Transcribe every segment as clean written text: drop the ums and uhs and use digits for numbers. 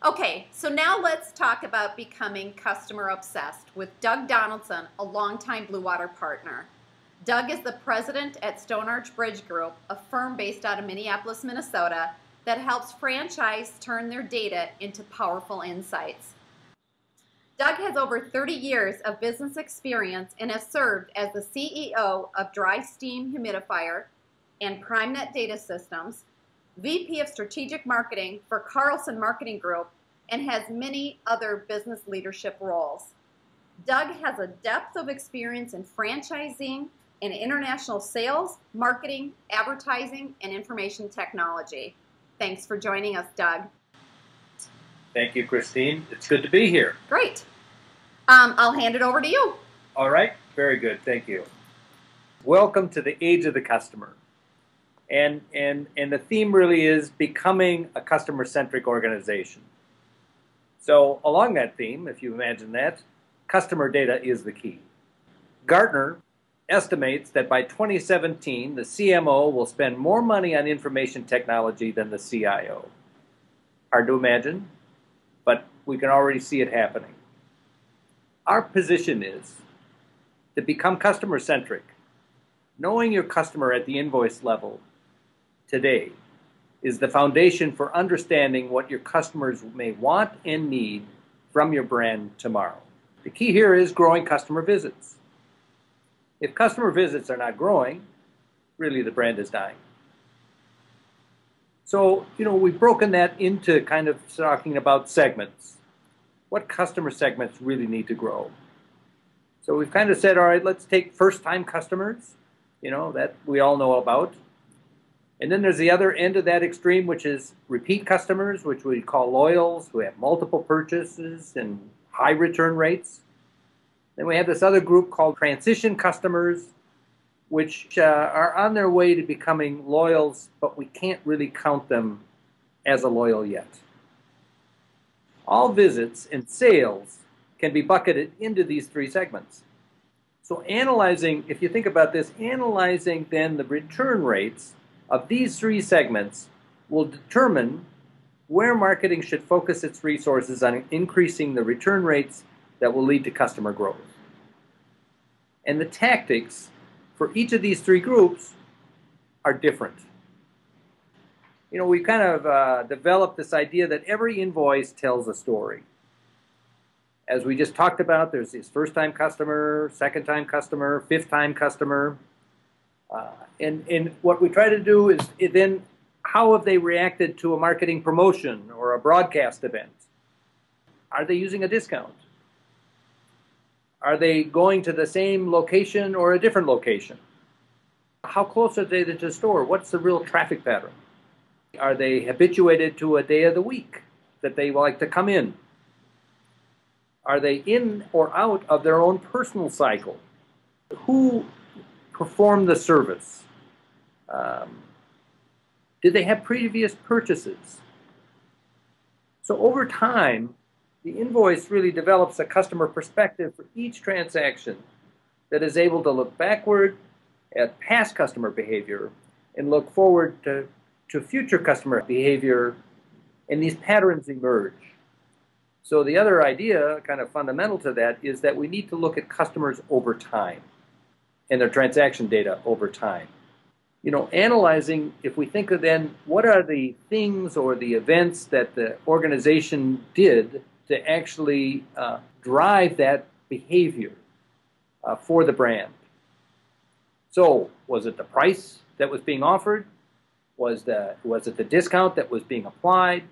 Okay, so now let's talk about becoming customer obsessed with Doug Donaldson, a longtime Bluewater partner. Doug is the president at Stone Arch Bridge Group, a firm based out of Minneapolis, Minnesota, that helps franchise turn their data into powerful insights. Doug has over 30 years of business experience and has served as the CEO of Dry Steam Humidifier and PrimeNet Data Systems, VP of Strategic Marketing for Carlson Marketing Group, and has many other business leadership roles. Doug has a depth of experience in franchising and international sales, marketing, advertising, and information technology. Thanks for joining us, Doug. Thank you, Christine. It's good to be here. Great. I'll hand it over to you. All right. Very good. Thank you. Welcome to the age of the customer. And the theme really is becoming a customer-centric organization. So along that theme, if you imagine that, customer data is the key. Gartner estimates that by 2017, the CMO will spend more money on information technology than the CIO. Hard to imagine, but we can already see it happening. Our position is to become customer-centric. Knowing your customer at the invoice level today is the foundation for understanding what your customers may want and need from your brand tomorrow. The key here is growing customer visits. If customer visits are not growing, really the brand is dying. So, we've broken that into kind of talking about segments. What customer segments really need to grow? So we've kind of said, all right, let's take first-time customers, that we all know about. And then there's the other end of that extreme, which is repeat customers, which we call loyals, who have multiple purchases and high return rates. Then we have this other group called transition customers, which are on their way to becoming loyals, but we can't really count them as a loyal yet. All visits and sales can be bucketed into these three segments. So analyzing, if you think about this, analyzing then the return rates of these three segments will determine where marketing should focus its resources on increasing the return rates that will lead to customer growth. And the tactics for each of these three groups are different. We kind of developed this idea that every invoice tells a story. As we just talked about, there's this first-time customer, second-time customer, fifth-time customer. And what we try to do is then how have they reacted to a marketing promotion or a broadcast event? Are they using a discount? Are they going to the same location or a different location? How close are they to the store? What's the real traffic pattern? Are they habituated to a day of the week that they like to come in? Are they in or out of their own personal cycle? Who performed the service? Did they have previous purchases? So over time, the invoice really develops a customer perspective for each transaction that is able to look backward at past customer behavior and look forward to future customer behavior, and these patterns emerge. So the other idea, kind of fundamental to that, is that we need to look at customers over time and their transaction data over time. Analyzing, if we think of then, what are the things or the events that the organization did to actually drive that behavior for the brand. So was it the price that was being offered? Was it the discount that was being applied?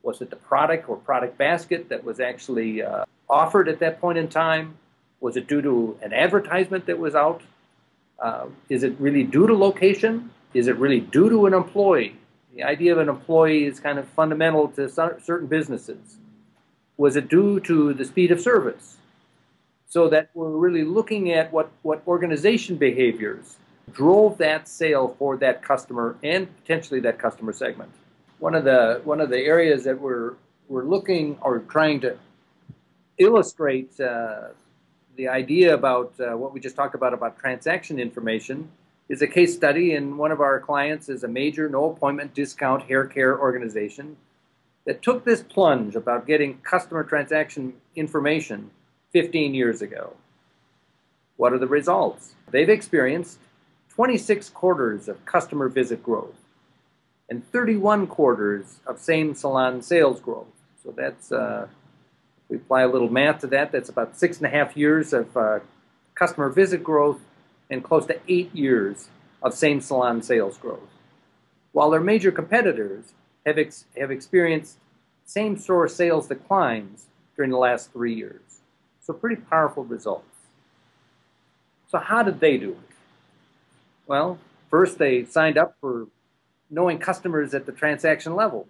Was it the product or product basket that was actually offered at that point in time? Was it due to an advertisement that was out? Is it really due to location? Is it really due to an employee? The idea of an employee is kind of fundamental to certain businesses. Was it due to the speed of service? So that we're really looking at what organization behaviors drove that sale for that customer and potentially that customer segment. One of the areas that we're looking or trying to illustrate the idea about what we just talked about transaction information is a case study, and one of our clients is a major no-appointment discount hair care organization that took this plunge about getting customer transaction information 15 years ago. What are the results? They've experienced 26 quarters of customer visit growth and 31 quarters of same salon sales growth. So that's, if we apply a little math to that, that's about 6.5 years of customer visit growth and close to 8 years of same salon sales growth. While their major competitors have experienced same-store sales declines during the last 3 years. So pretty powerful results. So how did they do it? Well, first they signed up for knowing customers at the transaction level.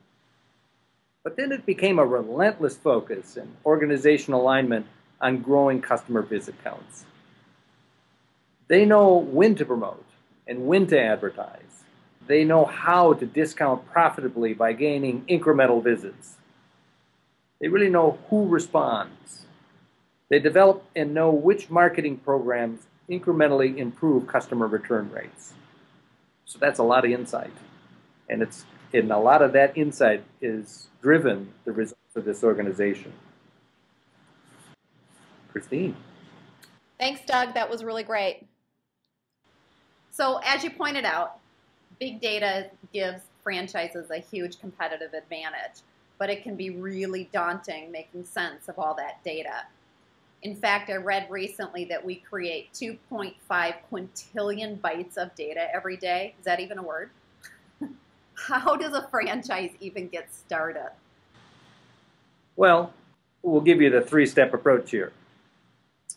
But then it became a relentless focus and organizational alignment on growing customer visit counts. They know when to promote and when to advertise. They know how to discount profitably by gaining incremental visits. They really know who responds. They develop and know which marketing programs incrementally improve customer return rates. So that's a lot of insight. And a lot of that insight is driven the results of this organization. Christine. Thanks, Doug. That was really great. So as you pointed out, big data gives franchises a huge competitive advantage, but it can be really daunting making sense of all that data. In fact, I read recently that we create 2.5 quintillion bytes of data every day. Is that even a word? How does a franchise even get started? Well, we'll give you the three-step approach here.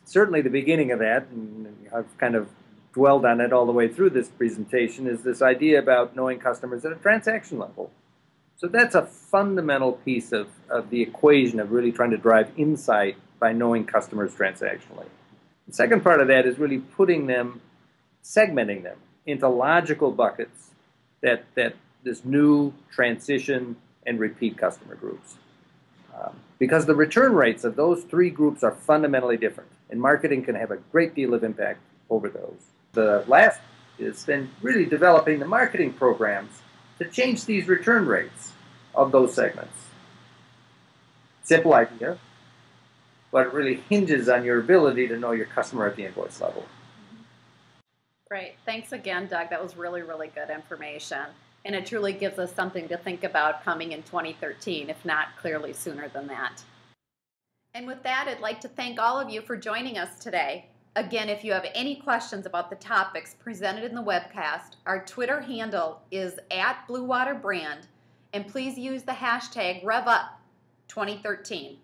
Certainly the beginning of that, and I've kind of dwelled on it all the way through this presentation, is this idea about knowing customers at a transaction level. So that's a fundamental piece of the equation of really trying to drive insight by knowing customers transactionally. The second part of that is really putting them, segmenting them into logical buckets that this new transition and repeat customer groups. Because the return rates of those three groups are fundamentally different, and marketing can have a great deal of impact over those. The last is then really developing the marketing programs to change these return rates of those segments. Simple idea, but it really hinges on your ability to know your customer at the invoice level. Great. Thanks again, Doug. That was really, really good information. And it truly gives us something to think about coming in 2013, if not clearly sooner than that. And with that, I'd like to thank all of you for joining us today. Again, if you have any questions about the topics presented in the webcast, our Twitter handle is @BluewaterBrand, and please use the hashtag RevUp2013.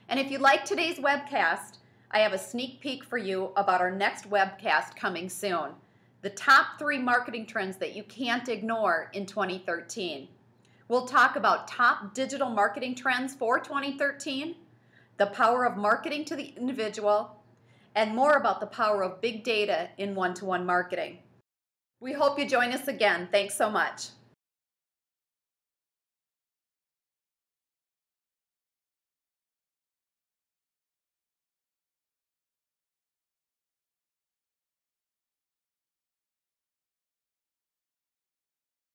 And if you like today's webcast, I have a sneak peek for you about our next webcast coming soon. The top 3 marketing trends that you can't ignore in 2013. We'll talk about top digital marketing trends for 2013, the power of marketing to the individual, and more about the power of big data in one-to-one marketing. We hope you join us again. Thanks so much.